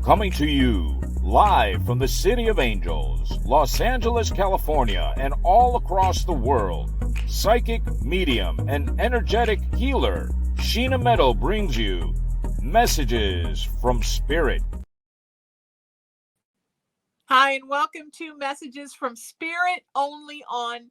Coming to you live from the City of Angels, Los Angeles, California, and all across the world, psychic, medium, and energetic healer Sheena Metal brings you Messages from Spirit. Hi, and welcome to Messages from Spirit, only on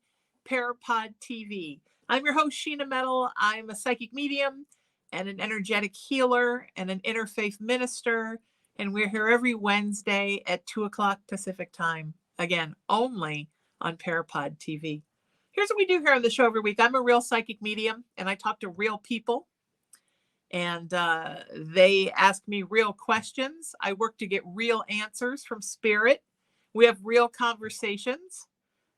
PARAPOD TV. I'm your host, Sheena Metal. I'm a psychic medium and an energetic healer and an interfaith minister. And we're here every Wednesday at 2 o'clock Pacific time. Again, only on PARAPOD TV. Here's what we do here on the show every week. I'm a real psychic medium, and I talk to real people. And they ask me real questions. I work to get real answers from Spirit. We have real conversations.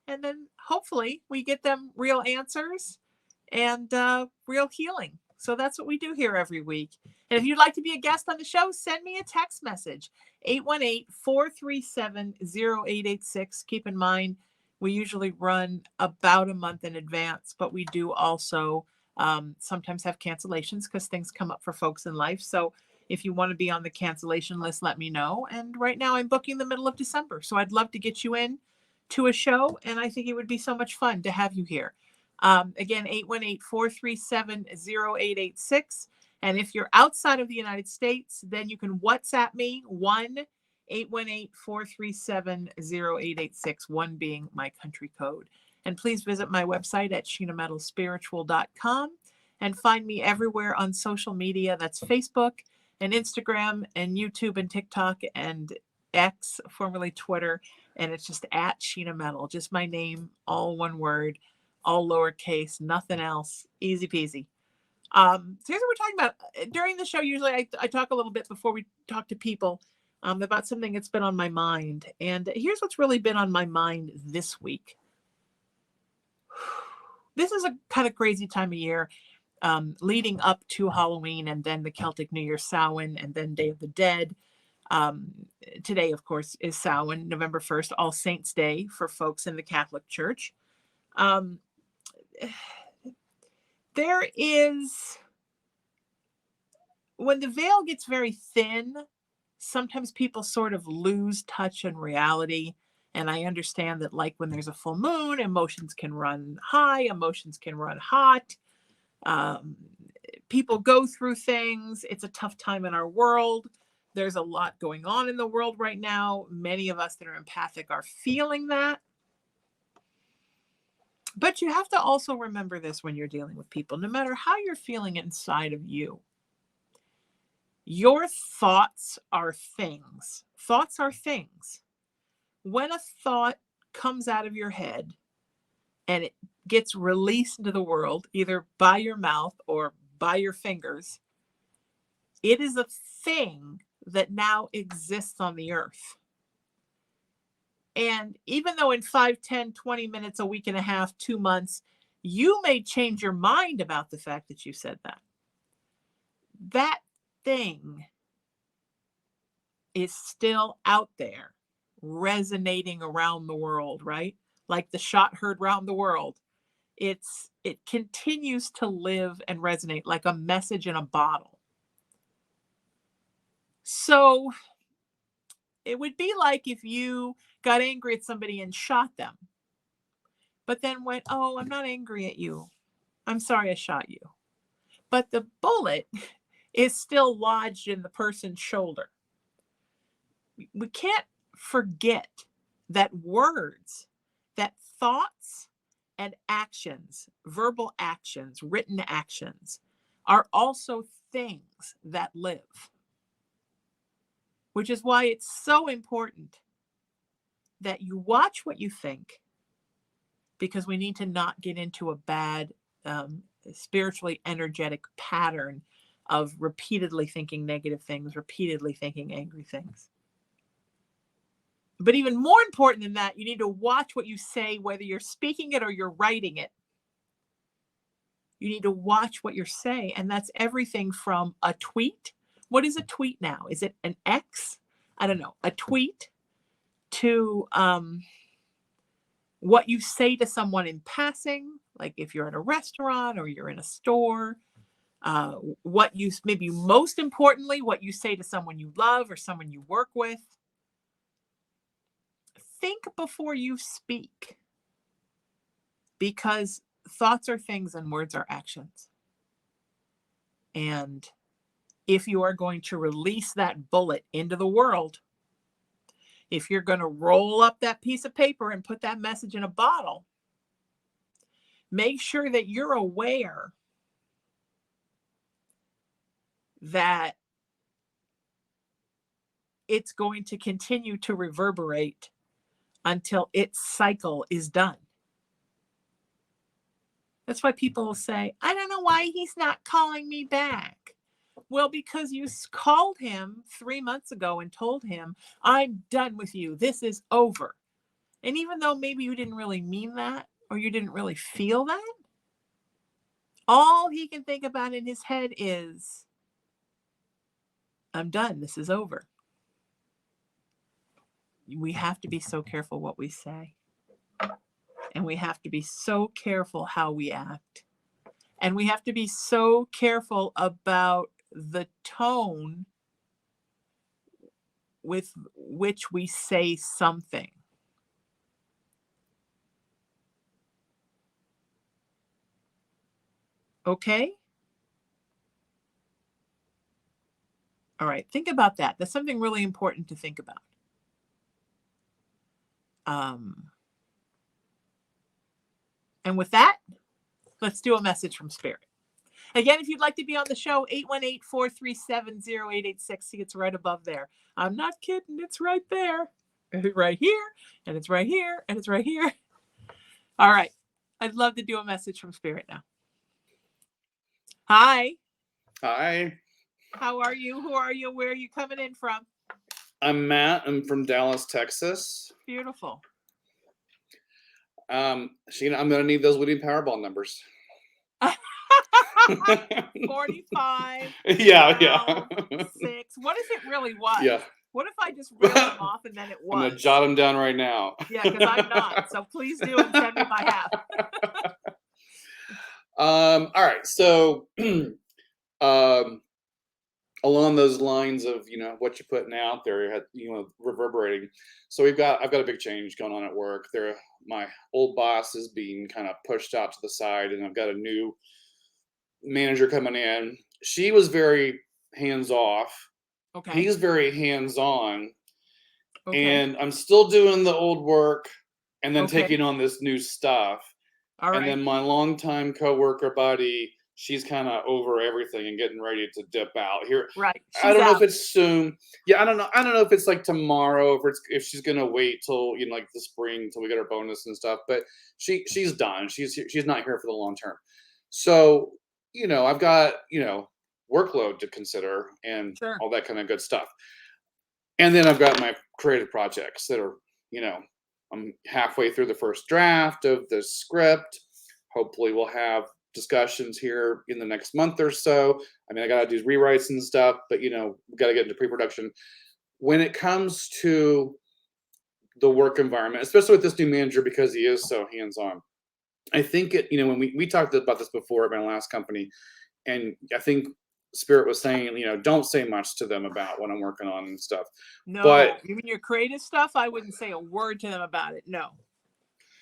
And then hopefully we get them real answers and real healing. So that's what we do here every week. And if you'd like to be a guest on the show, send me a text message, 818-437-0886. Keep in mind, we usually run about a month in advance, but we do also sometimes have cancellations because things come up for folks in life. So if you want to be on the cancellation list, let me know. And right now I'm booking the middle of December. So I'd love to get you in to a show. And I think it would be so much fun to have you here. Again, 818-437-0886. And if you're outside of the United States, then you can WhatsApp me, 1-818-437-0886, 1 being my country code. And please visit my website at sheenametalspiritual.com and find me everywhere on social media. That's Facebook and Instagram and YouTube and TikTok and X, formerly Twitter. And it's just at Sheena Metal, just my name, all one word, all lowercase, nothing else. Easy peasy. So here's what we're talking about. During the show, usually I talk a little bit before we talk to people about something that's been on my mind. And here's what's really been on my mind this week. This is a kind of crazy time of year, leading up to Halloween and then the Celtic New Year Samhain and then Day of the Dead. Today, of course, is Samhain, November 1st, All Saints Day for folks in the Catholic Church. There is, when the veil gets very thin, sometimes people sort of lose touch in reality. And I understand that, like when there's a full moon, emotions can run high, emotions can run hot. People go through things. It's a tough time in our world. There's a lot going on in the world right now. Many of us that are empathic are feeling that. But you have to also remember this when you're dealing with people, no matter how you're feeling inside of you. Your thoughts are things. Thoughts are things. When a thought comes out of your head and it gets released into the world, either by your mouth or by your fingers, it is a thing that now exists on the earth. And even though in 5, 10, 20 minutes, a week and a half, 2 months, you may change your mind about the fact that you said that, that thing is still out there, resonating around the world, right? Like the shot heard around the world. It continues to live and resonate like a message in a bottle. So it would be like if you got angry at somebody and shot them, but then went, oh, I'm not angry at you. I'm sorry I shot you. But the bullet is still lodged in the person's shoulder. We can't forget that words, that thoughts and actions, verbal actions, written actions, are also things that live. Which is why it's so important that you watch what you think, because we need to not get into a bad, spiritually energetic pattern of repeatedly thinking negative things, repeatedly thinking angry things. But even more important than that, you need to watch what you say, whether you're speaking it or you're writing it. You need to watch what you're saying. And that's everything from a tweet. What is a tweet now? Is it an X? I don't know. A tweet to what you say to someone in passing, like if you're at a restaurant or you're in a store. what you, maybe most importantly, what you say to someone you love or someone you work with. Think before you speak, because thoughts are things and words are actions. And if you are going to release that bullet into the world, if you're going to roll up that piece of paper and put that message in a bottle, make sure that you're aware that it's going to continue to reverberate until its cycle is done. That's why people will say, I don't know why he's not calling me back. Well, because you called him 3 months ago and told him, I'm done with you. This is over. And even though maybe you didn't really mean that, or you didn't really feel that, all he can think about in his head is, I'm done. This is over. We have to be so careful what we say. And we have to be so careful how we act. And we have to be so careful about the tone with which we say something. Okay? All right, think about that. That's something really important to think about. And with that, let's do a message from Spirit. Again, if you'd like to be on the show, 818-437-0886. See, it's right above there. I'm not kidding. It's right there. Right here, and it's right here, and it's right here. All right. I'd love to do a message from Spirit now. Hi. Hi. How are you? Who are you? Where are you coming in from? I'm Matt. I'm from Dallas, Texas. Beautiful. Sheena, I'm going to need those winning Powerball numbers. 45. Yeah, 12, 6. What if it really was? Yeah. What if I just reeled them off and then it was? I'm going to jot them down right now. Yeah, because I'm not. So please do and send me my half. All right. So, along those lines of, what you're putting out there, reverberating. So I've got a big change going on at work. My old boss is being kind of pushed out to the side, and I've got a new manager coming in. She was very hands off. Okay. He's very hands on. Okay. And I'm still doing the old work and then Okay. taking on this new stuff. All right. And then my longtime coworker buddy, she's kind of over everything and getting ready to dip out here. Right. I don't know if it's soon. Yeah, I don't know. I don't know if it's like tomorrow, if she's gonna wait till like the spring till we get our bonus and stuff. But she's done. She's not here for the long term. So I've got workload to consider and Sure. all that kind of good stuff. And then I've got my creative projects that are I'm halfway through the first draft of the script. Hopefully, we'll have discussions here in the next month or so. I mean, I got to do rewrites and stuff, but we got to get into pre-production. When it comes to the work environment, especially with this new manager, because he is so hands-on, I think when we talked about this before at my last company, and I think Spirit was saying, don't say much to them about what I'm working on and stuff. No, but even your creative stuff, I wouldn't say a word to them about it. No.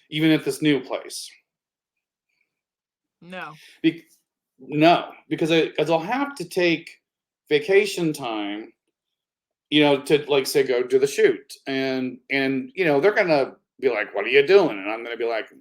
Even at this new place. No. Because I'll have to take vacation time, to like say go do the shoot, and they're gonna be like, "What are you doing?" And I'm gonna be like,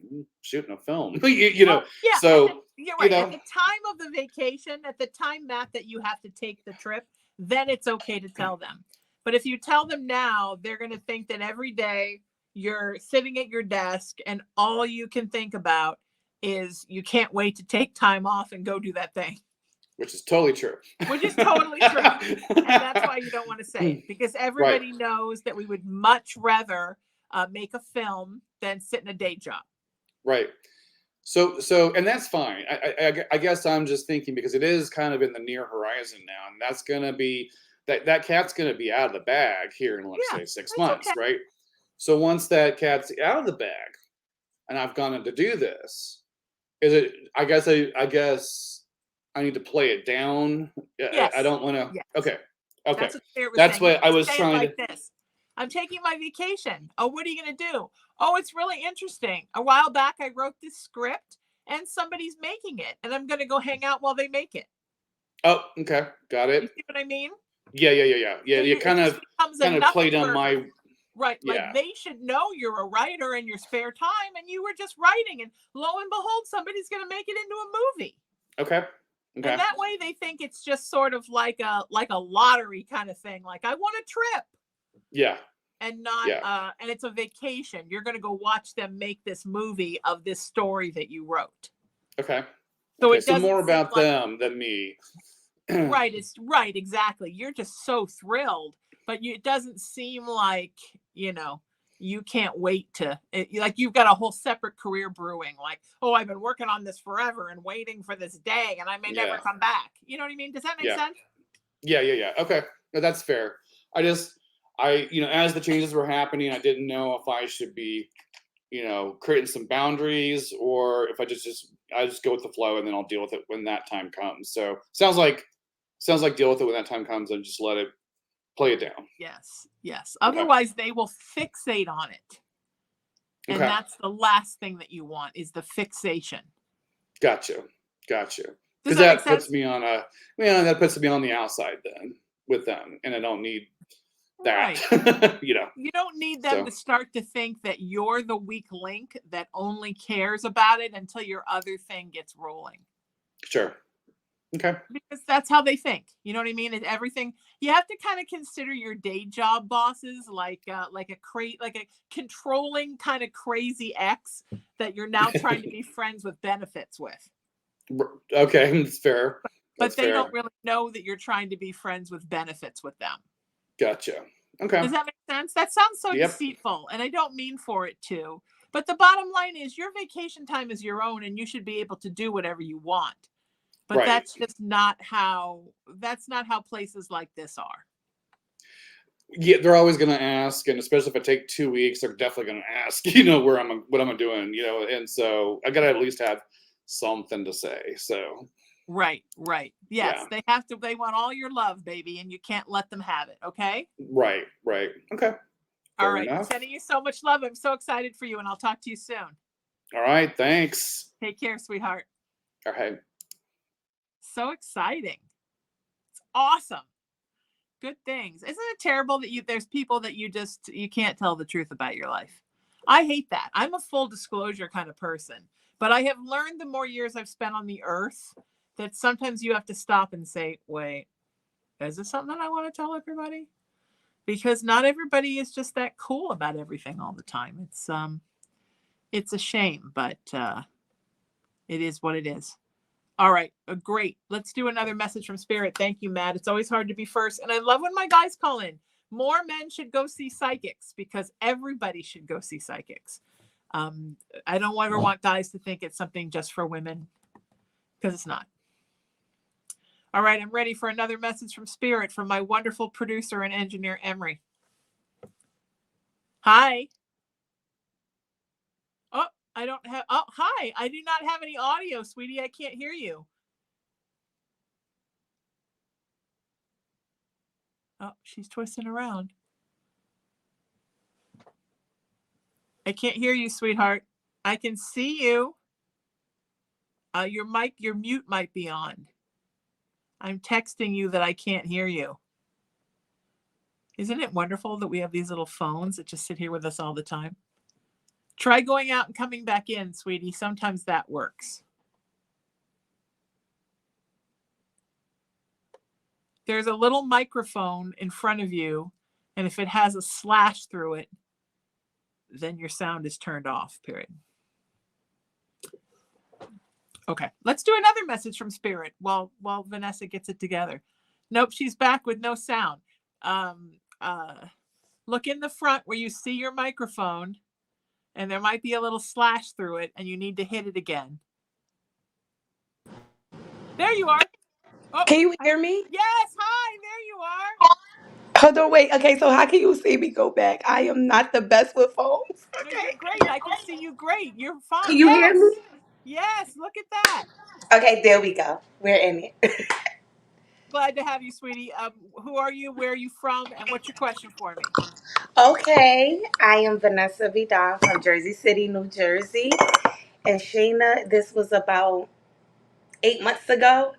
"Shooting a film," Yeah. So you're right. At the time of the vacation, at the time, Matt, that you have to take the trip, then it's okay to tell them. But if you tell them now, they're gonna think that every day you're sitting at your desk and all you can think about is you can't wait to take time off and go do that thing. Which is totally true. Which is totally true. And that's why you don't want to say it, because everybody knows that we would much rather make a film than sit in a day job. Right. So, and that's fine. I guess I'm just thinking because it is kind of in the near horizon now, and that's going to be, that cat's going to be out of the bag here in, let's say, 6 months, okay. Right? So once that cat's out of the bag and I've gone in to do this, I guess I need to play it down. I Yes. don't want to. Yes. Okay. That's what Spirit was That's saying. You what I can was say it trying like to. this. I'm taking my vacation. Oh, what are you going to do? Oh, it's really interesting. A while back, I wrote this script and somebody's making it, and I'm going to go hang out while they make it. Oh, okay. Got You it. see what I mean? Yeah. So You it kind just of becomes a played on nothing my. burger. Right. Yeah. Like they should know you're a writer in your spare time and you were just writing, and lo and behold, somebody's going to make it into a movie. Okay. And that way they think it's just sort of like a lottery kind of thing. Like, I want a trip. Yeah. And not and it's a vacation. You're going to go watch them make this movie of this story that you wrote. Okay. So it's more about them than me. Right. It's right. Exactly. You're just so thrilled, but it doesn't seem like, you can't wait like you've got a whole separate career brewing. Like, oh, I've been working on this forever and waiting for this day, and I may never come back. You know what I mean? Does that make sense? Yeah. Okay. No, that's fair. As the changes were happening, I didn't know if I should be, creating some boundaries, or if I just go with the flow and then I'll deal with it when that time comes. So sounds like deal with it when that time comes and just play it down. Yes. Otherwise they will fixate on it. And that's the last thing that you want, is the fixation. Gotcha. Because that puts me on the outside then with them, and I don't need that. Right. You don't need them to start to think that you're the weak link that only cares about it until your other thing gets rolling. Sure. Okay. Because that's how they think. You know what I mean? It's everything. You have to kind of consider your day job bosses like a controlling kind of crazy ex that you're now trying to be friends with benefits with. Okay, that's fair. But they don't really know that you're trying to be friends with benefits with them. Gotcha. Okay. Does that make sense? That sounds so deceitful, and I don't mean for it to. But the bottom line is your vacation time is your own, and you should be able to do whatever you want. But that's just not how places like this are. Yeah, they're always going to ask, and especially if I take 2 weeks, they're definitely going to ask, what I'm doing, and so I got to at least have something to say. So right. Yes, they want all your love, baby, and you can't let them have it. Okay. Right. Okay. All right. I'm sending you so much love. I'm so excited for you, and I'll talk to you soon. All right. Thanks. Take care, sweetheart. All right. So exciting. It's awesome. Good things. Isn't it terrible that there's people that you can't tell the truth about your life? I hate that. I'm a full disclosure kind of person, but I have learned the more years I've spent on the earth that sometimes you have to stop and say, wait, is this something that I want to tell everybody? Because not everybody is just that cool about everything all the time. It's a shame, but it is what it is. All right. Great. Let's do another message from Spirit. Thank you, Matt. It's always hard to be first. And I love when my guys call in. More men should go see psychics, because everybody should go see psychics. I don't ever want guys to think it's something just for women, because it's not. All right. I'm ready for another message from Spirit from my wonderful producer and engineer, Emery. Hi. I don't have. Oh, hi. I do not have any audio, sweetie. I can't hear you. Oh, she's twisting around. I can't hear you, sweetheart. I can see you. Your mute might be on. I'm texting you that I can't hear you. Isn't it wonderful that we have these little phones that just sit here with us all the time? Try going out and coming back in, sweetie. Sometimes that works. There's a little microphone in front of you, and if it has a slash through it, then your sound is turned off, period. Okay, let's do another message from Spirit while Vanessa gets it together. Nope, she's back with no sound. Look in the front where you see your microphone, and there might be a little slash through it, and you need to hit it again. There you are. Oh, can you hear me? Yes. Hi, there you are. Hold on, wait. Okay, so how can you see me go back? I am not the best with phones. Okay. No, you're great. I can see you great. You're fine. Can you hear me? Yes, look at that. Okay, there we go. We're in it. Glad to have you, sweetie. Who are you? Where are you from? And what's your question for me? Okay, I am Vanessa Vidal from Jersey City, New Jersey. And Sheena, this was about 8 months ago.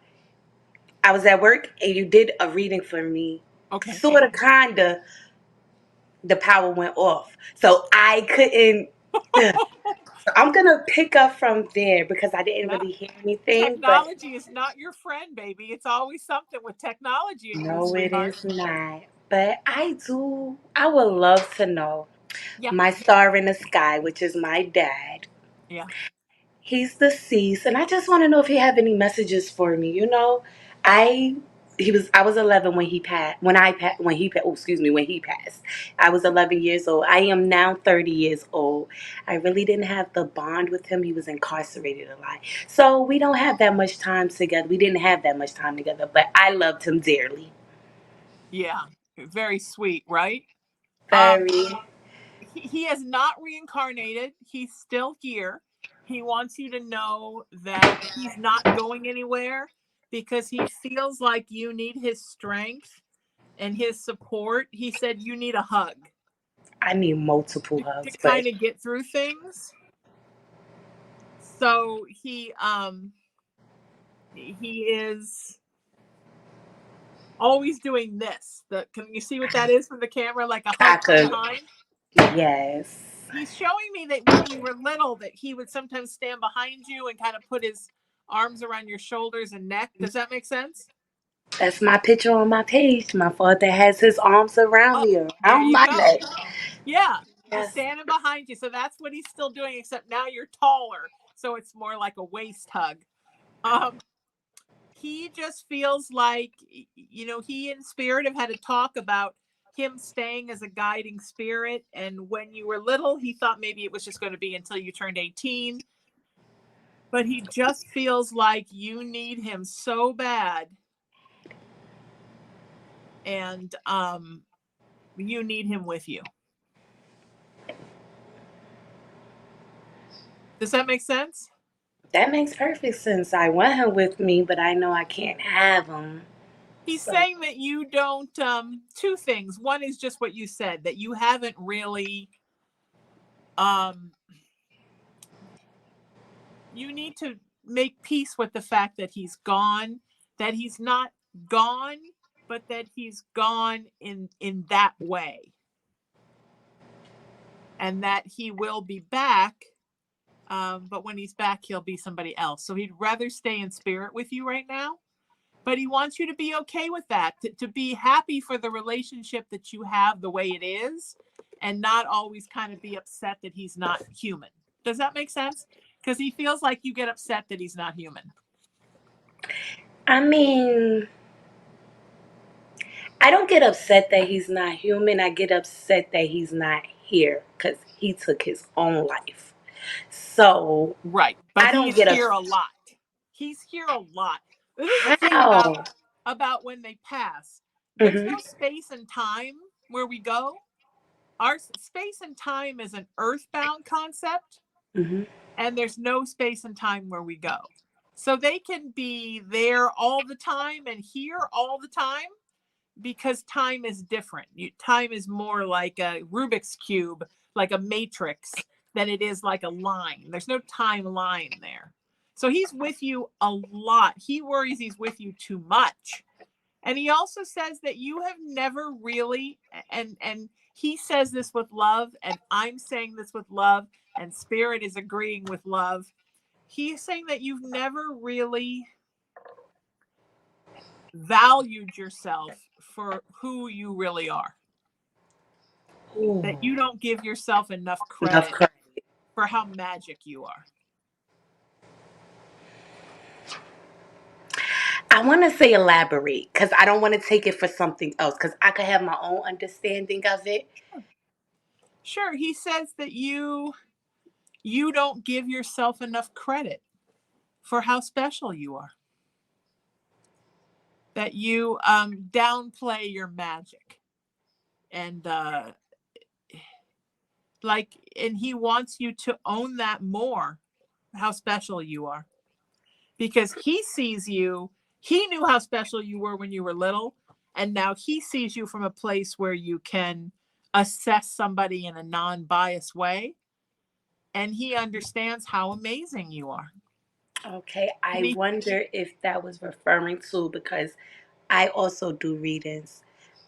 I was at work and you did a reading for me. Okay. Sort of, kinda, the power went off. So I couldn't. So I'm going to pick up from there because I didn't Not, really hear anything. But technology is not your friend, baby. It's always something with technology and you, no, it sweetheart. is not. But I would love to know Yeah. my star in the sky, which is my dad. Yeah. He's deceased, and I just want to know if he have any messages for me. I I was 11 when he passed. When he passed, I was 11 years old. I am now 30 years old. I really didn't have the bond with him. He was incarcerated a lot, so we don't have that much time together. We didn't have that much time together, but I loved him dearly. Yeah. Very sweet, right? Um, Very. he has not reincarnated. He's still here. He wants you to know that he's not going anywhere because he feels like you need his strength and his support. He said you need a hug I need multiple to hugs, but kind of get through things. So he is always doing this. Can you see what that is from the camera? Like a I hug from could. behind. Yes. He's showing me that when you were little that he would sometimes stand behind you and kind of put his arms around your shoulders and neck. Does that make sense? That's my picture on my page. My father has his arms around Oh, me, there around you my go. neck. Yeah, just Yes. standing behind you. So that's what he's still doing, except now you're taller, so it's more like a waist hug. um he just feels like, he in spirit have had a talk about him staying as a guiding spirit, and when you were little he thought maybe it was just going to be until you turned 18, but he just feels like you need him so bad, and you need him with you. Does that make sense? That makes perfect sense. I want him with me, but I know I can't have him. He's So saying that you don't, two things. One is just what you said, that you haven't really, um you need to make peace with the fact that he's gone, that he's not gone, but that he's gone in that way, and that he will be back. But when he's back, he'll be somebody else. So he'd rather stay in spirit with you right now. But he wants you to be okay with that, to be happy for the relationship that you have the way it is, and not always kind of be upset that he's not human. Does that make sense? Because he feels like you get upset that he's not human. I mean, I don't get upset that he's not human. I get upset that he's not here because he took his own life. So Right. But I he don't is get here upset. a lot. He's here a lot. This is the thing How? about when they pass. There's Mhm. no space and time where we go. Our space and time is an earthbound concept, Mhm. and there's no space and time where we go. So they can be there all the time and here all the time because time is different. Time is more like a Rubik's cube, like a matrix, than it is like a line. There's no timeline there. So he's with you a lot. He worries he's with you too much. And he also says that you have never really, and he says this with love, and I'm saying this with love, and spirit is agreeing with love. He's saying that you've never really valued yourself for who you really are. That Ooh. you don't give yourself enough Enough credit credit. for how magic you are. I want to say elaborate because I don't want to take it for something else because I could have my own understanding of it. Sure, he says that you don't give yourself enough credit for how special you are. That you downplay your magic, and and he wants you to own that more, how special you are, because he sees you. He knew how special you were when you were little, and now he sees you from a place where you can assess somebody in a non-biased way, and he understands how amazing you are. Okay, And I he, wonder if that was referring to, because I also do readings.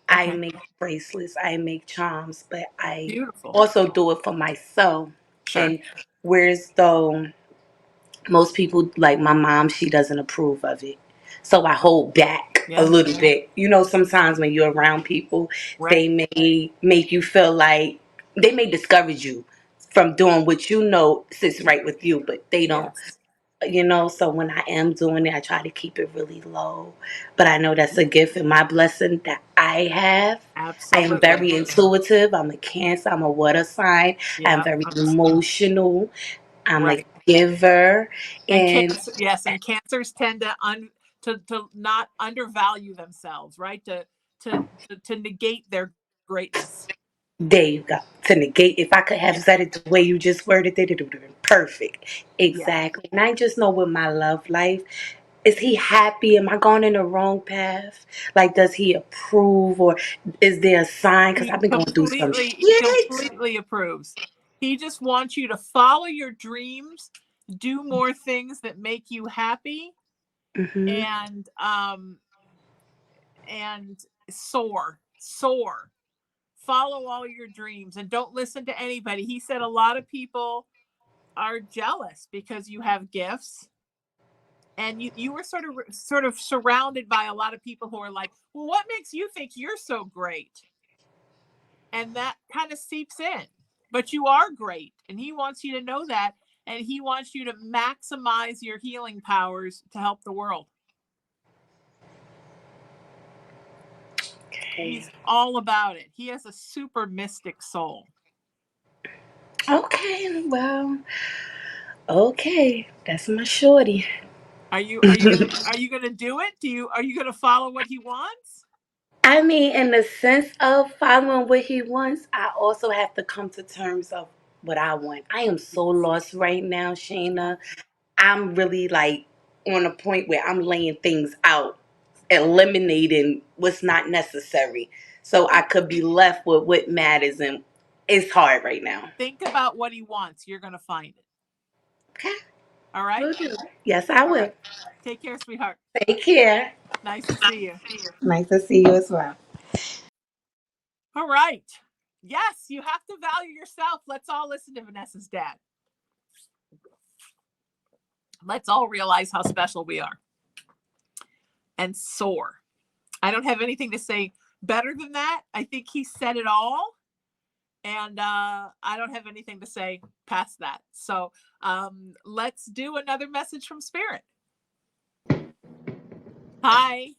I okay, make bracelets, I make charms, but I beautiful. also do it for myself. Sure. And whereas though most people, like my mom, she doesn't approve of it. So I hold back a Yeah. little bit. You know, sometimes when you're around people, Right. they may make you feel like they may discourage you from doing what you know sits right with you, but they don't. Yes. You know, so when I am doing it, I try to keep it really low. But I know that's a gift and my blessing that I have. I am Absolutely. very intuitive. I'm a Cancer. I'm a water sign. I'm Yeah. very emotional. I'm a Right. giver. And And cancer, yes, and cancers tend to not undervalue themselves, right? To negate their greatness. there you go. To negate, if I could have Yeah. said it the way you just worded it, it would have been perfect. Yeah. Exactly. And I just know with my love life, is he happy? Am I going in the wrong path? Like, does he approve, or is there a sign? Because I've been going through some He shit. completely approves. He just wants you to follow your dreams, do more things that make you happy, Hmm. and and soar. Follow all your dreams and don't listen to anybody. He said a lot of people are jealous because you have gifts, and you were sort of surrounded by a lot of people who are like, well, what makes you think you're so great? And that kind of seeps in. But you are great, and he wants you to know that, and he wants you to maximize your healing powers to help the world. Okay. He's all about it. He has a super mystic soul. Okay. Well, okay. That's my shorty. Are you gonna do it? Are you gonna follow what he wants? I mean, in the sense of following what he wants, I also have to come to terms of what I want. I am so Yes. lost right now, Yeah. Sheena. I'm really like on a point where I'm laying things out, eliminating what's not necessary. So I Think could be left with what matters, and it's hard right now. think about what he wants. You're gonna find it. Okay, All right? will do. Yes, I All will. right. Take care, sweetheart. Take care. Nice to see you. Nice to see you as well. All right. Yes, you have to value yourself. Let's all listen to Vanessa's dad. Let's all realize how special we are and soar. I don't have anything to say better than that. I think he said it all. And I don't have anything to say past that. So let's do another message from Spirit. Hi.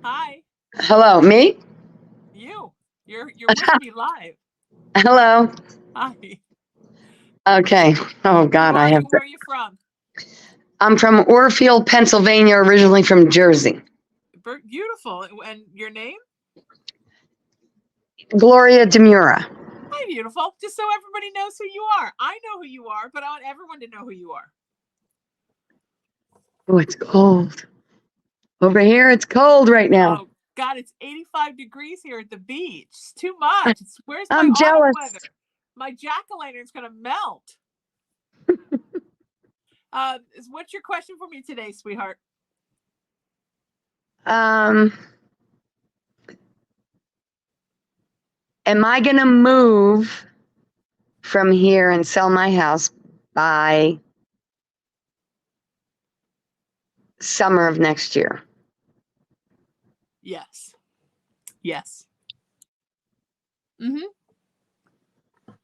Hi. Hello, me? You. You're with me live. Hello. Hi. Okay. Oh Who God, are you? Where are you from? I'm from Orfield, Pennsylvania, originally from Jersey. Beautiful. And your name? Gloria Demura. Hi, beautiful. Just so everybody knows who you are. I know who you are, but I want everyone to know who you are. Oh, it's cold. Over here, it's cold right now. Oh God, it's 85 degrees here at the beach. It's too much. Where's my I'm autumn jealous. weather? My jack-o'-lantern's gonna melt. What's your question for me today, sweetheart? Am I going to move from here and sell my house by summer of next year? Yes. Yes. Mm-hmm.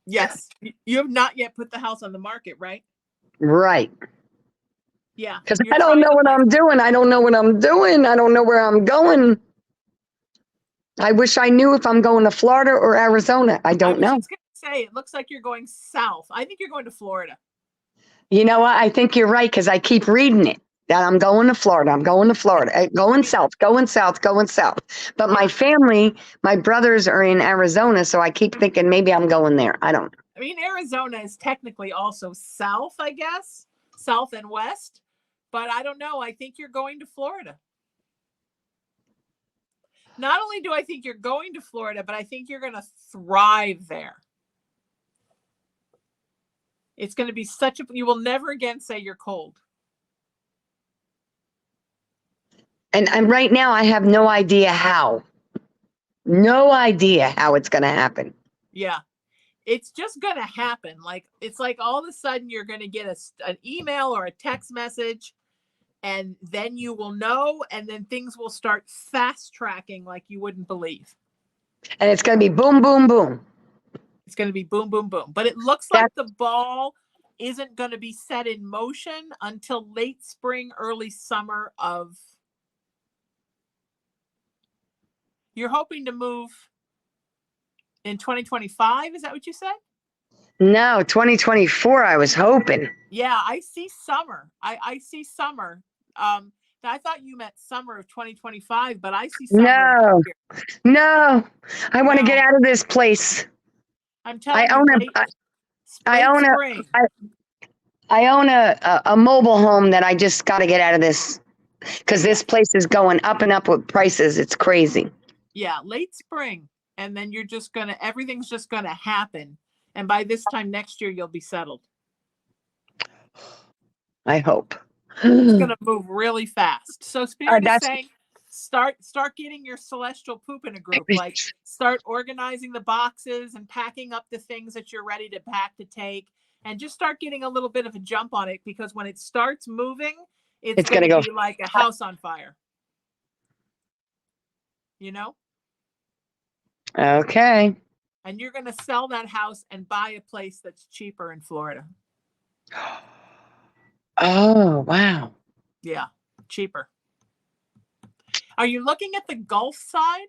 Yes. You have not yet put the house on the market, right? Right. Yeah. Because You're I don't trying know to what I'm doing. I don't know what I'm doing. I don't know where I'm going. I wish I knew if I'm going to Florida or Arizona. I I don't was know. just gonna say, it looks like you're going south. I think you're going to Florida. You know what? I think you're right because I keep reading it that I'm going to Florida. I'm going to Florida. Going south, going south, going south. But my Yeah. family, my brothers are in Arizona, so I keep thinking maybe I'm going there. I don't know. I mean, Arizona is technically also south, I guess, south and west, but I don't know. I think you're going to Florida. Not only do I think you're going to Florida, but I think you're going to thrive there. It's going to be you will never again say you're cold. And right now I have no idea how. No idea how it's going to happen. Yeah. It's just going to happen. Like, it's like all of a sudden you're going to get an email or a text message, and then you will know, and then things will start fast tracking like you wouldn't believe. And it's going to be boom, boom, boom. It's going to be boom, boom, boom. But it looks like the ball isn't going to be set in motion until late spring, early summer of. You're hoping to move in 2025? Is that what you said? No, 2024, I was hoping. Yeah, I see summer. I see summer. I thought you meant summer of 2025, but I see summer. No, I want to get out of this place. I'm telling you, I own a mobile home that I just got to get out of this, because this place is going up and up with prices. It's crazy. Yeah, late spring. And then everything's just going to happen. And by this time next year, you'll be settled. I hope. It's going to move really fast. So Spirit is saying, start getting your celestial poop in a group. Like, start organizing the boxes and packing up the things that you're ready to pack to take. And just start getting a little bit of a jump on it, because when it starts moving, it's going to be like a house on fire. You know? Okay. And you're going to sell that house and buy a place that's cheaper in Florida. Oh, wow. Yeah, cheaper. Are you looking at the Gulf side?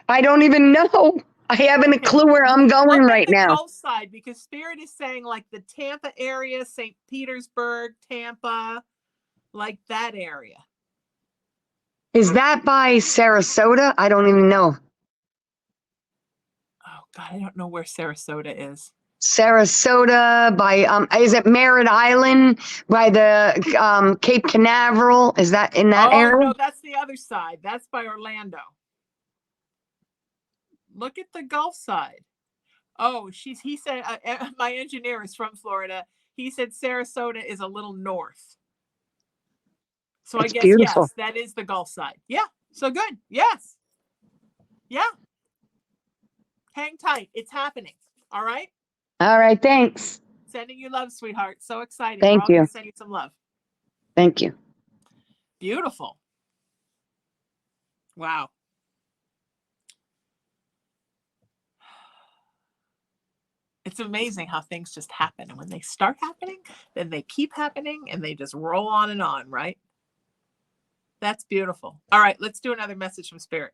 I don't even know. I haven't a clue where I'm going right now. Gulf side, because Spirit is saying like the Tampa area, St. Petersburg, Tampa, like that area. Is that by Sarasota? I don't even know. Oh God, I don't know where Sarasota is. Sarasota by is it Merritt Island by the Cape Canaveral? Is that in that area? No, that's the other side. That's by Orlando. Look at the Gulf side. Oh, he said my engineer is from Florida. He said Sarasota is a little north. So I guess beautiful. Yes, that is the Gulf side. Yeah. So good. Yes. Yeah. Hang tight. It's happening. All right. All right. Thanks. Sending you love, sweetheart. So exciting. Thank you. Send you some love. Thank you. Beautiful. Wow. It's amazing how things just happen. And when they start happening, then they keep happening and they just roll on, right? That's beautiful. All right, let's do another message from Spirit.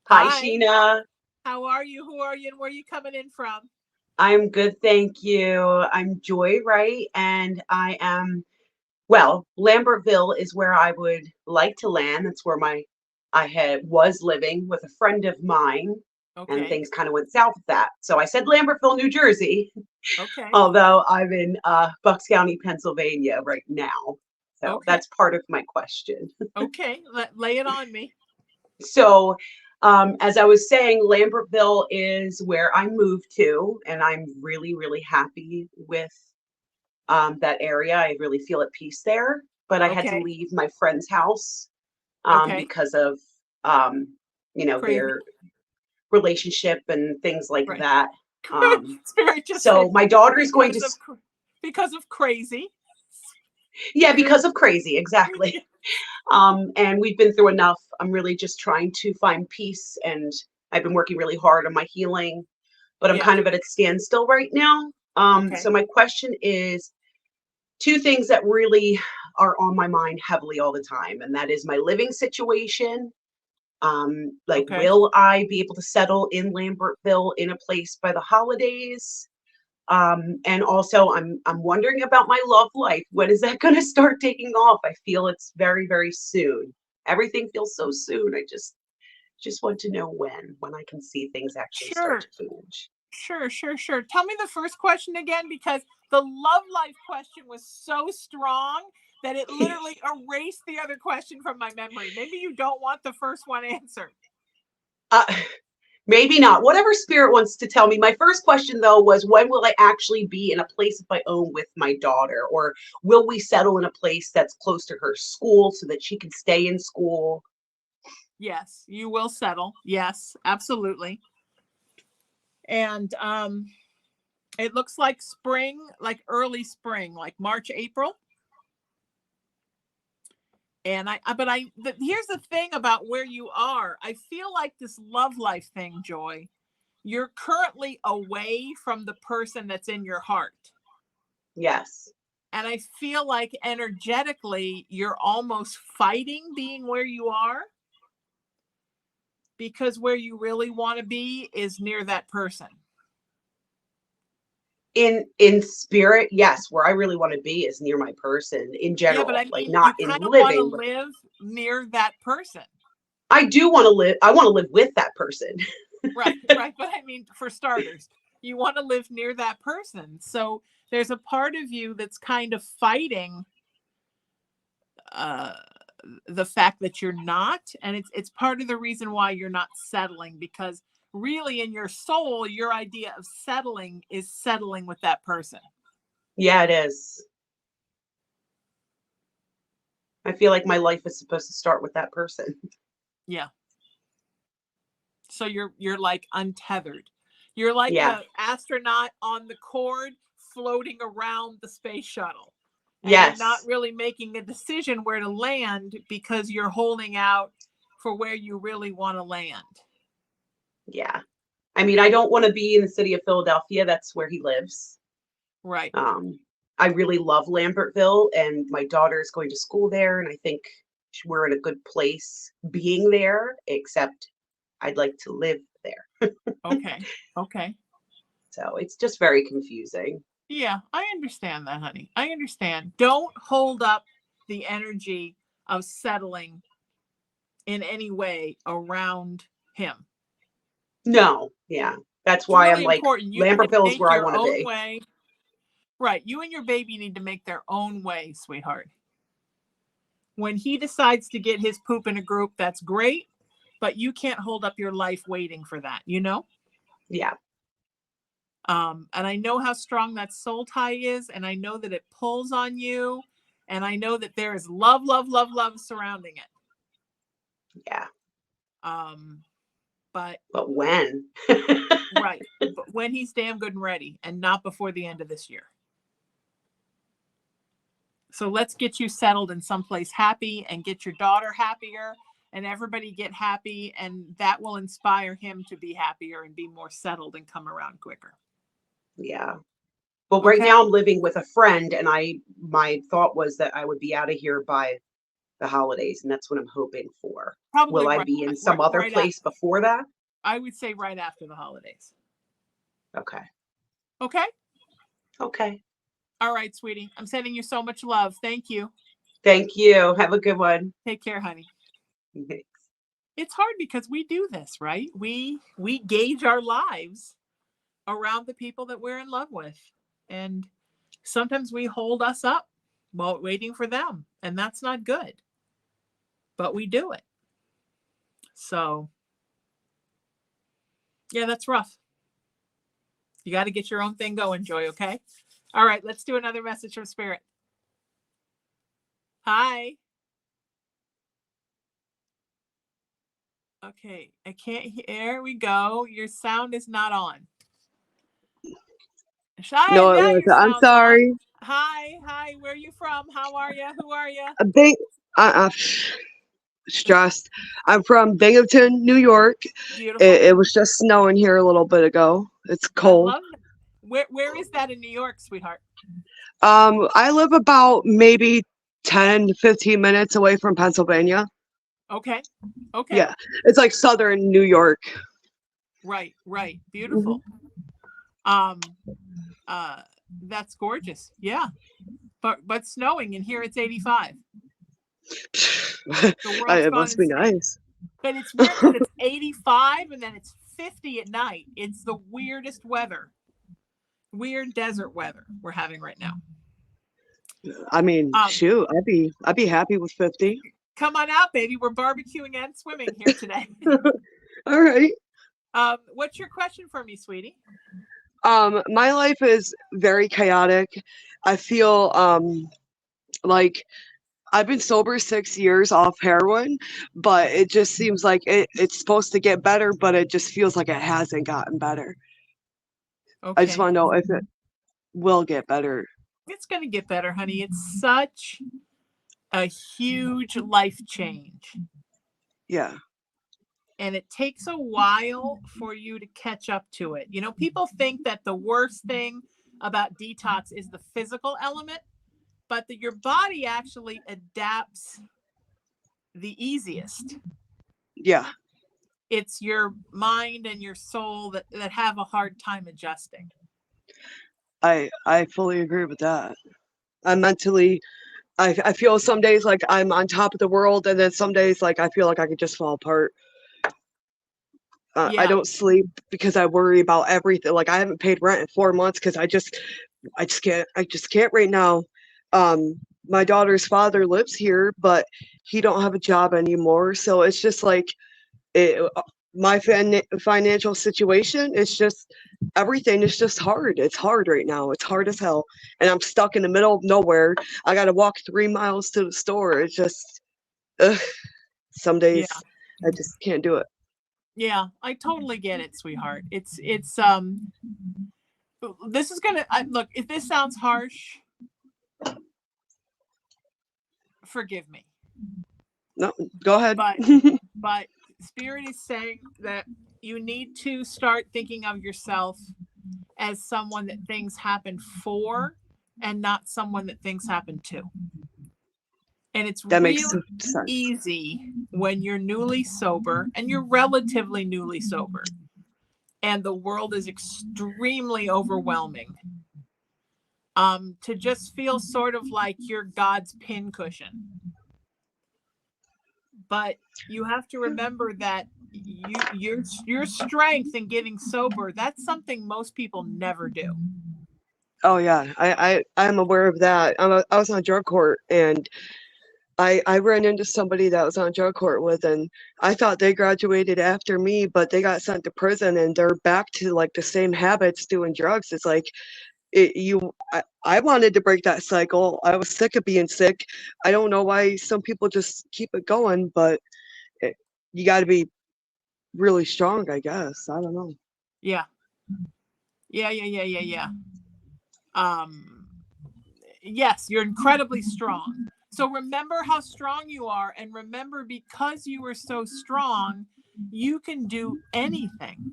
Hi, Sheena. How are you? Who are you? And where are you coming in from? I'm good, thank you. I'm Joy Wright, and I am, well, Lambertville is where I would like to land. That's where I was living with a friend of mine, and things kind of went south with that. So I said Lambertville, New Jersey. Okay. Although I'm in Bucks County, Pennsylvania right now. So that's part of my question. Okay, lay it on me. So as I was saying, Lambertville is where I moved to, and I'm really, really happy with that area. I really feel at peace there, but I had to leave my friend's house because of, their relationship and things like that. So my daughter is going to... Because of crazy. Yeah, because of crazy, exactly. And we've been through enough. I'm really just trying to find peace, and I've been working really hard on my healing, but I'm kind of at a standstill right now. So my question is two things that really are on my mind heavily all the time, and that is my living situation. Will I be able to settle in Lambertville in a place by the holidays? And also I'm wondering about my love life. When is that going to start taking off? I feel it's very, very soon. Everything feels so soon. I just Just want to know when I can see things actually Sure. start to move. Sure. Tell me the first question again, because the love life question was so strong that it literally erased the other question from my memory. Maybe you don't want the first one answered. Maybe not. Whatever spirit wants to tell me. My first question, though, was when will I actually be in a place of my own with my daughter? Or will we settle in a place that's close to her school so that she can stay in school? Yes, you will settle. Yes, absolutely. And it looks like spring, like early spring, like March, April. And here's the thing about where you are. I feel like this love life thing, Joy, you're currently away from the person that's in your heart. Yes. And I feel like energetically, you're almost fighting being where you are, because where you really want to be is near that person. In spirit, yes, where I really want to be is near my person in general. Yeah, but I like mean, not you in kind of want to living. live near that person. I do want to live. I want to live with that person. Right. But I mean, for starters, you want to live near that person. So there's a part of you that's kind of fighting the fact that you're not, and it's part of the reason why you're not settling, because really in your soul, your idea of settling is settling with that person. Yeah, it is. I feel like my life is supposed to start with that person. Yeah. So you're like untethered. You're like Yeah. an astronaut on the cord floating around the space shuttle. And Yes. you're not really making a decision where to land because you're holding out for where you really want to land. Yeah. I mean, I don't want to be in the city of Philadelphia. That's where he lives. Right. I really love Lambertville, and my daughter is going to school there, and I think we're in a good place being there, except I'd like to live there. Okay. So it's just very confusing. Yeah, I understand that, honey. I understand. Don't hold up the energy of settling in any way around him. No, yeah. That's It's why really I'm like, important. You need to Lambertville is make where I your want to own be. way. Right. You and your baby need to make their own way, sweetheart. When he decides to get his poop in a group, that's great, but you can't hold up your life waiting for that, you know? Yeah. And I know how strong that soul tie is, and I know that it pulls on you, and I know that there is love surrounding it. Yeah. But when? right. But when he's damn good and ready, and not before the end of this year. So let's get you settled in someplace happy and get your daughter happier, and everybody get happy, and that will inspire him to be happier and be more settled and come around quicker. Yeah. But right now I'm living with a friend, and my thought was that I would be out of here by the holidays, and that's what I'm hoping for. Probably will I be in some other place before that? I would say right after the holidays. Okay. All right, sweetie. I'm sending you so much love. Thank you. Thank you. Have a good one. Take care, honey. Thanks. It's hard because we do this, right? We gauge our lives around the people that we're in love with. And sometimes we hold us up while waiting for them. And that's not good. But we do it. So, yeah, that's rough. You got to get your own thing going, Joy, okay? All right, let's do another message from Spirit. Hi. Okay, I can't hear. There we go. Your sound is not on. No, it was. I'm sorry. Hi. Where are you from? How are you? Who are you? Stressed. I'm from Binghamton, New York. Beautiful. It was just snowing here a little bit ago. It's cold. I love it. Where is that in New York, sweetheart? I live about maybe 10 to 15 minutes away from Pennsylvania. Okay. Yeah, it's like southern New York. Right. Beautiful. That's gorgeous. Yeah. But snowing, and here it's 85. It must be nice. But it's weird because it's 85 and then it's 50 at night. It's the weirdest weather. Weird desert weather we're having right now. I mean, shoot, I'd be happy with 50. Come on out, baby. We're barbecuing and swimming here today. All right. What's your question for me, sweetie? My life is very chaotic. I feel like I've been sober 6 years off heroin, but it just seems like it's supposed to get better, but it just feels like it hasn't gotten better. Okay. I just want to know if it will get better. It's going to get better, honey. It's such a huge life change. Yeah. And it takes a while for you to catch up to it. You know, people think that the worst thing about detox is the physical element, but that your body actually adapts the easiest. Yeah. It's your mind and your soul that have a hard time adjusting. I fully agree with that. I feel some days like I'm on top of the world, and then some days like I feel like I could just fall apart. I don't sleep because I worry about everything. Like I haven't paid rent in 4 months because I just can't right now. My daughter's father lives here, but he don't have a job anymore. So it's just like my financial situation is just everything is just hard. It's hard right now. It's hard as hell, and I'm stuck in the middle of nowhere. I got to walk 3 miles to the store. It's just some days I just can't do it. Yeah, I totally get it, sweetheart. It's this is gonna look, if this sounds harsh, forgive me. No, go ahead. But Spirit is saying that you need to start thinking of yourself as someone that things happen for and not someone that things happen to. And it's that really makes sense. easy when you're newly sober, and you're relatively newly sober, and the world is extremely overwhelming, to just feel sort of like you're God's pincushion. But you have to remember that your strength in getting sober, that's something most people never do. Oh yeah, I'm aware of that. I was on drug court, and I ran into somebody that was on drug court with, and I thought they graduated after me, but they got sent to prison, and they're back to like the same habits doing drugs. It's like I wanted to break that cycle. I was sick of being sick. I don't know why some people just keep it going, but you got to be really strong, I guess. I don't know. Yeah. Yes, you're incredibly strong. So remember how strong you are, and remember, because you are so strong, you can do anything.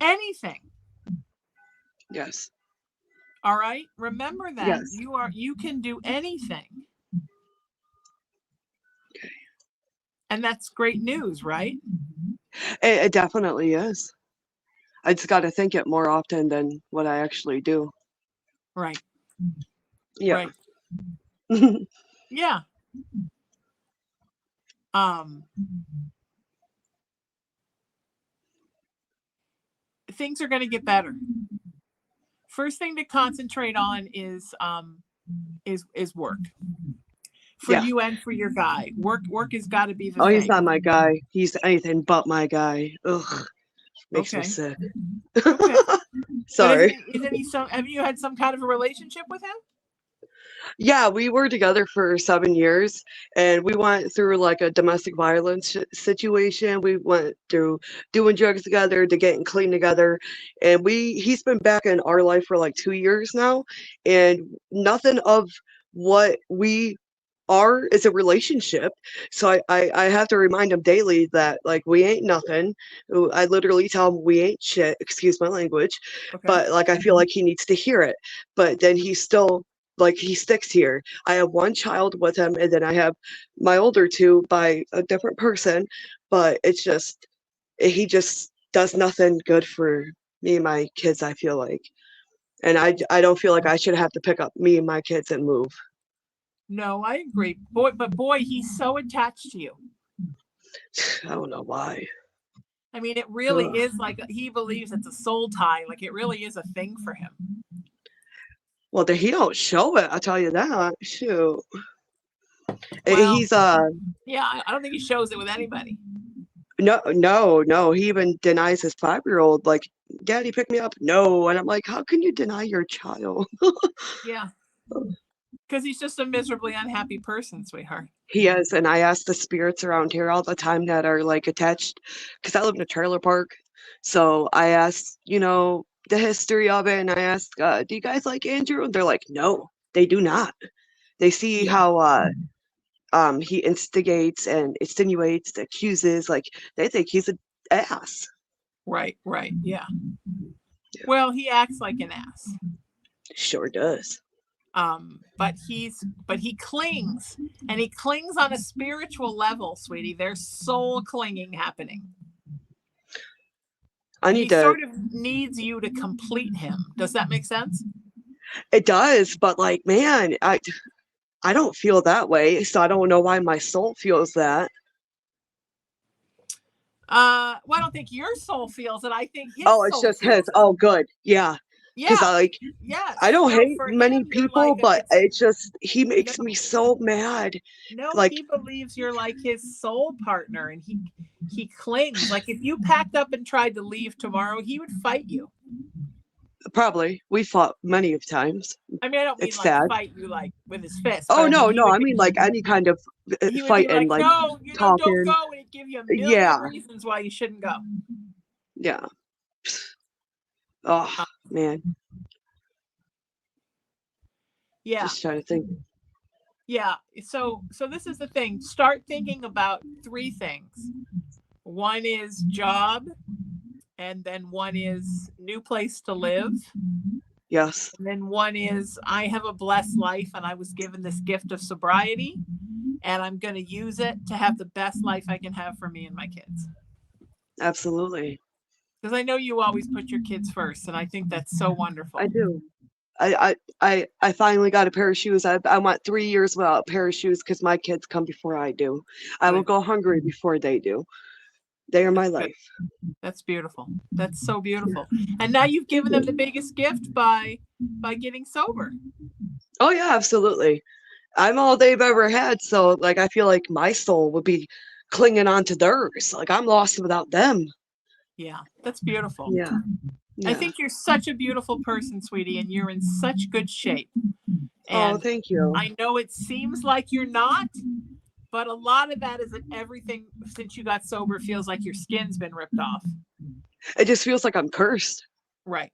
Anything. Yes. All right? Remember that. Yes. You can do anything. Okay. And that's great news, right? It definitely is. I just got to think it more often than what I actually do. Right. Yeah. Right. Yeah. Things are going to get better. First thing to concentrate on is work. For you and for your guy. Work has got to be the thing. He's not my guy. He's anything but my guy. Ugh. Makes me sick. Okay. Sorry. Have you had some kind of a relationship with him? Yeah, we were together for 7 years, and we went through like a domestic violence situation. We went through doing drugs together to getting clean together, and he's been back in our life for like 2 years now, and nothing of what we are is a relationship. So I have to remind him daily that like we ain't nothing. I literally tell him we ain't shit, excuse my language. Okay. But like I feel like he needs to hear it. But then he's still like he sticks here. I have one child with him, and then I have my older two by a different person, but it's just he just does nothing good for me and my kids, I feel like. And I don't feel like I should have to pick up me and my kids and move. No, I agree. Boy, he's so attached to you. I don't know why. I mean, it really Ugh. is like he believes it's a soul tie. Like it really is a thing for him. Well, he don't show it. I'll tell you that. Shoot. Well, He's yeah, I don't think he shows it with anybody. no. He even denies his 5-year-old, like, Daddy, pick me up. No. And I'm like, how can you deny your child? Yeah. Because he's just a miserably unhappy person, sweetheart. He is. And I ask the spirits around here all the time that are like attached, because I live in a trailer park. So I ask, the history of it. And I ask, do you guys like Andrew? And they're like, no, they do not. They see Yeah. how he instigates and insinuates, accuses, like they think he's an ass. Right. Yeah. Well, he acts like an ass. Sure does. But he clings, and he clings on a spiritual level, sweetie. There's soul clinging happening. He sort of needs you to complete him. Does that make sense? It does, but like, man, I don't feel that way, so I don't know why my soul feels that. Well, I don't think your soul feels it. I think his Oh, it's just his. Oh, good. Yeah. Because I don't hate many people, but it's just, he makes me so mad. No, like, he believes you're like his soul partner, and he clings. Like if you packed up and tried to leave tomorrow, he would fight you. Probably. We fought many of times. I mean, I don't mean like sad. fight you like with his fist. Oh, no. I mean like any kind of fight and like no, talking. Don't go, and he'd give you a million reasons why you shouldn't go. Yeah. Oh, man. Yeah. Just trying to think. Yeah. So this is the thing. Start thinking about 3 things. One is job, and then one is new place to live. Yes. And then one is I have a blessed life, and I was given this gift of sobriety, and I'm going to use it to have the best life I can have for me and my kids. Absolutely. Because I know you always put your kids first, and I think that's so wonderful. I do. I finally got a pair of shoes. I went 3 years without a pair of shoes because my kids come before I do. I will go hungry before they do. They are my life. That's beautiful. That's so beautiful. And now you've given them the biggest gift by getting sober. Oh yeah, absolutely. I'm all they've ever had, so like I feel like my soul would be clinging on to theirs. Like I'm lost without them. Yeah, that's beautiful. Yeah. I think you're such a beautiful person, sweetie, and you're in such good shape. And thank you. I know it seems like you're not, but a lot of that is that everything since you got sober feels like your skin's been ripped off. It just feels like I'm cursed. Right.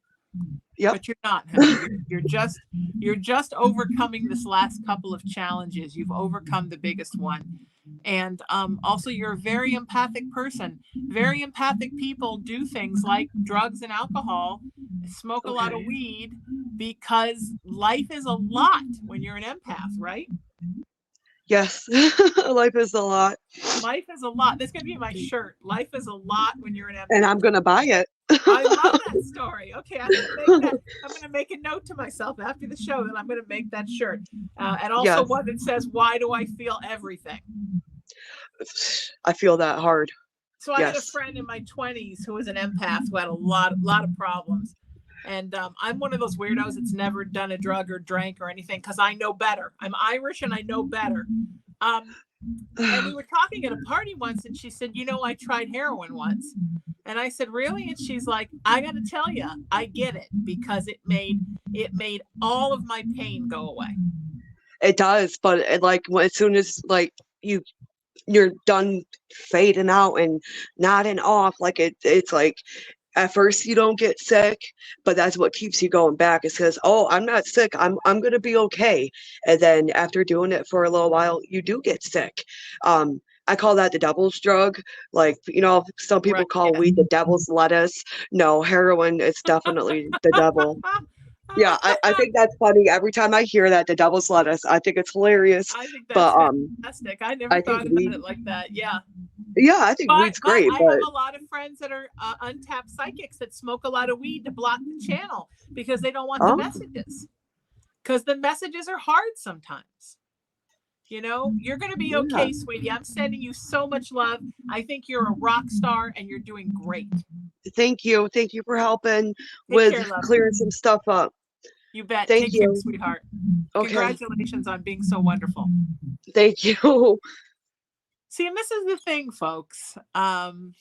Yep. But you're not, honey. You're just overcoming this last couple of challenges. You've overcome the biggest one. And also you're a very empathic person. Very empathic people do things like drugs and alcohol, smoke a lot of weed, because life is a lot when you're an empath, right? Yes. Life is a lot. Life is a lot. This could be my shirt. Life is a lot when you're an empath. And I'm gonna buy it. I love that story. Okay, I'm gonna make a note to myself after the show that I'm gonna make that shirt. And also one that says, "Why do I feel everything?" I feel that hard. So I had a friend in my 20s who was an empath who had a lot of problems. And I'm one of those weirdos that's never done a drug or drank or anything because I know better. I'm Irish and I know better. And we were talking at a party once, and she said, I tried heroin once. And I said, really? And she's like, I got to tell you, I get it, because it made all of my pain go away. It does, but as soon as you're done fading out and nodding off, it's like at first you don't get sick, but that's what keeps you going back. It says, oh, I'm not sick, I'm gonna be okay. And then after doing it for a little while, you do get sick. I call that the devil's drug. Some people call weed the devil's lettuce. No, heroin is definitely the devil. Yeah, I think that's funny. Every time I hear that, the devil's lettuce, I think it's hilarious. I think that's fantastic. I never thought about it like that. Yeah. Yeah, I think weed's great. I have a lot of friends that are untapped psychics that smoke a lot of weed to block the channel because they don't want the messages. Because the messages are hard sometimes. You know, you're going to be Yeah. okay, sweetie. I'm sending you so much love. I think you're a rock star and you're doing great. Thank you. Thank you for helping Take with care, love. clearing some stuff up. You bet. Thank Take care, you. sweetheart. Okay. Congratulations on being so wonderful. Thank you. See, and this is the thing, folks. Every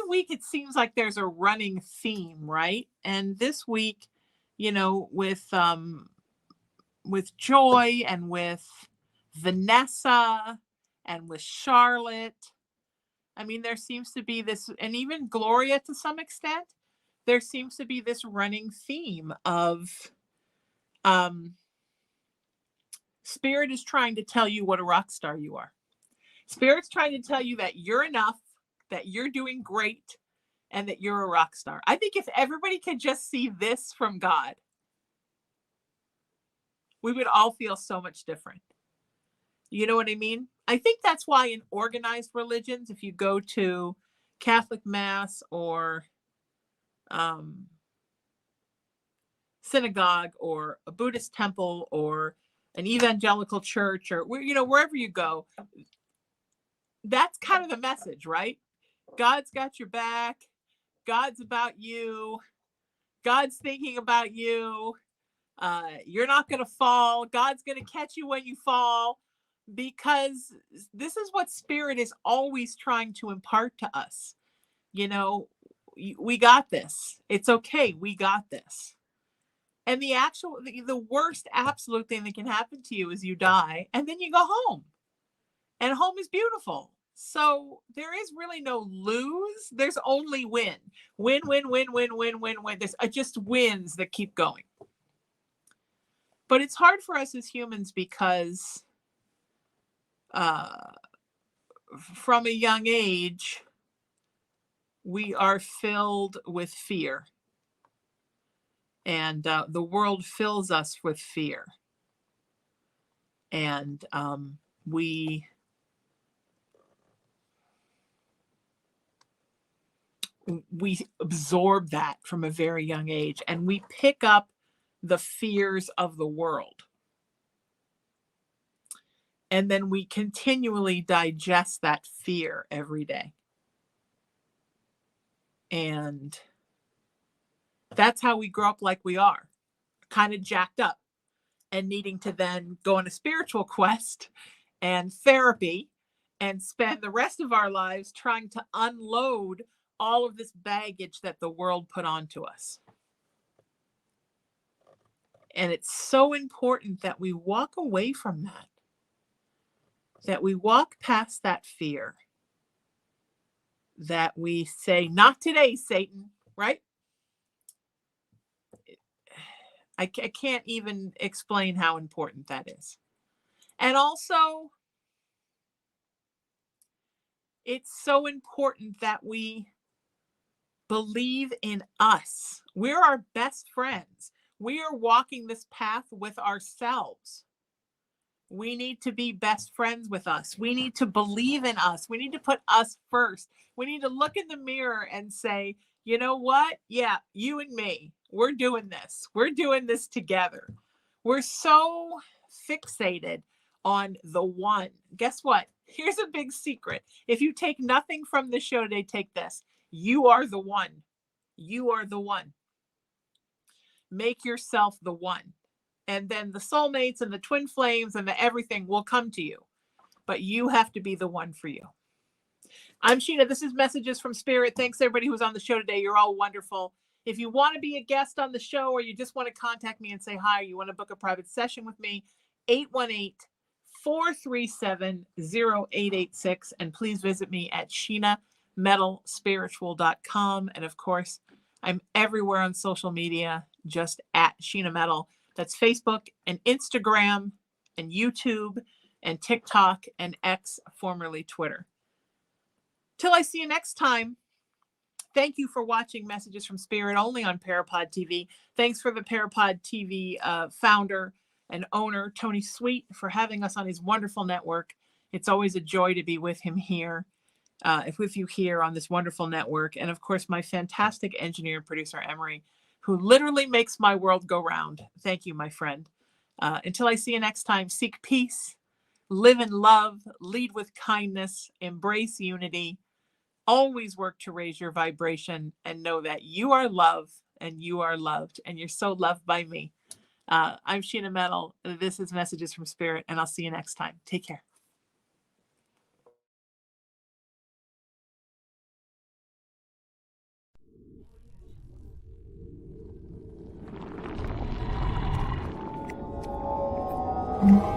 week it seems like there's a running theme, right? And this week, you know, with Joy and with Vanessa and with Charlotte, I mean, there seems to be this, and even Gloria to some extent, there seems to be this running theme of Spirit is trying to tell you what a rock star you are. Spirit's trying to tell you that you're enough, that you're doing great, and that you're a rock star. I think if everybody could just see this from God, we would all feel so much different. You know what I mean? I think that's why in organized religions, if you go to Catholic Mass or synagogue or a Buddhist temple or an evangelical church or, you know, wherever you go, that's kind of the message, right? God's got your back. God's about you. God's thinking about you. You're not going to fall. God's going to catch you when you fall, because this is what Spirit is always trying to impart to us. You know, we got this. It's okay. We got this. And the worst absolute thing that can happen to you is you die and then you go home. And home is beautiful. So there is really no lose. There's only win. Win, win, win, win, win, win, win. There's just wins that keep going. But it's hard for us as humans because from a young age, we are filled with fear. And the world fills us with fear. And we absorb that from a very young age, and we pick up the fears of the world. And then we continually digest that fear every day. And that's how we grow up like we are, kind of jacked up and needing to then go on a spiritual quest and therapy and spend the rest of our lives trying to unload all of this baggage that the world put onto us. And it's so important that we walk away from that we walk past that fear, that we say, not today, Satan, right? I can't even explain how important that is. And also, it's so important that we believe in us. We're our best friends. We are walking this path with ourselves. We need to be best friends with us. We need to believe in us. We need to put us first. We need to look in the mirror and say, you know what? Yeah, you and me, we're doing this. We're doing this together. We're so fixated on the one. Guess what? Here's a big secret. If you take nothing from the show today, take this. You are the one. You are the one. Make yourself the one. And then the soulmates and the twin flames and the everything will come to you. But you have to be the one for you. I'm Sheena. This is Messages from Spirit. Thanks everybody who's on the show today. You're all wonderful. If you want to be a guest on the show, or you just want to contact me and say hi, you want to book a private session with me, 818-437-0886. And please visit me at sheenametalspiritual.com. And of course, I'm everywhere on social media, just at Sheena Metal. That's Facebook and Instagram and YouTube and TikTok and X, formerly Twitter. Till I see you next time. Thank you for watching Messages from Spirit only on PARAPOD TV. Thanks for the PARAPOD TV founder and owner, Tony Sweet, for having us on his wonderful network. It's always a joy to be with him here, with you here on this wonderful network. And of course, my fantastic engineer and producer, Emery, who literally makes my world go round. Thank you, my friend. Until I see you next time, seek peace, live in love, lead with kindness, embrace unity, always work to raise your vibration, and know that you are loved and you are loved, and you're so loved by me. I'm Sheena Metal. This is Messages from Spirit, and I'll see you next time. Take care. Mm-hmm.